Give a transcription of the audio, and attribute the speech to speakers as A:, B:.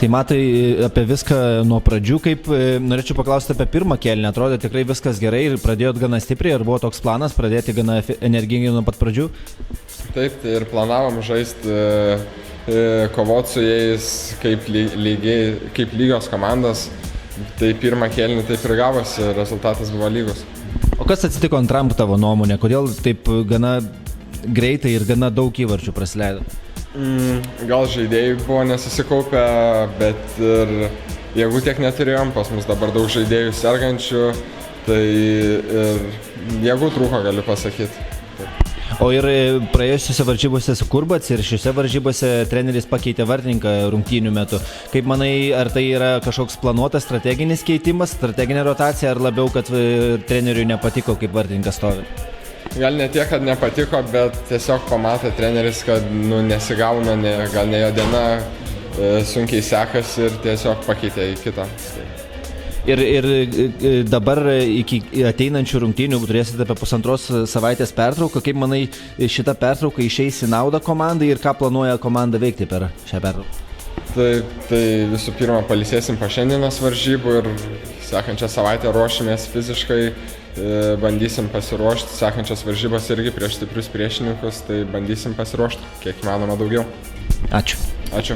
A: Tai matai apie viską nuo pradžių, kaip norėčiau paklausti apie pirmą kėlinį, atrodo tikrai viskas gerai ir pradėjot gana stipriai, ar buvo toks planas pradėti gana energingai nuo pat pradžių?
B: Taip, tai ir planavom žaisti, kovoti su jais kaip lygios komandos, tai pirmą kėlinį taip ir gavosi, rezultatas buvo lygus.
A: O kas atsitiko antram tavo nuomonė, kodėl taip gana greitai ir gana daug įvarčių praleido?
B: Gal žaidėjai buvo nesusikaupę, bet ir jėgų tiek neturėjom, pas mus dabar daug žaidėjų sergančių, tai ir jėgų trūko, galiu pasakyti. Taip.
A: O ir praėjusiuose varžybose su Kurbats ir šiuose varžybose treneris pakeitė vartininką rungtynių metu. Kaip manai, ar tai yra kažkoks planuotas strateginis keitimas, strateginė rotacija, ar labiau, kad treneriui nepatiko, kaip vartininkas stovi?
B: Gal ne tiek, kad nepatiko, bet tiesiog pamatė treneris, kad nesigauna, gal ne jo diena, sunkiai sekasi ir tiesiog pakeitė į kitą.
A: Ir dabar iki ateinančių rungtynių turėsite apie 1,5 savaitės pertrauką. Kaip manai, šita pertrauka išeis į naudą komandai ir ką planuoja komanda veikti per šią pertrauką?
B: Tai visų pirma, pailsėsim po šiandienos varžybų ir sekančią savaitę ruošimės fiziškai, bandysim pasiruošti, sekančios varžybos irgi prieš stiprius priešininkus, tai bandysim pasiruošti kiek įmanoma daugiau.
A: Ačiū.
B: Ačiū.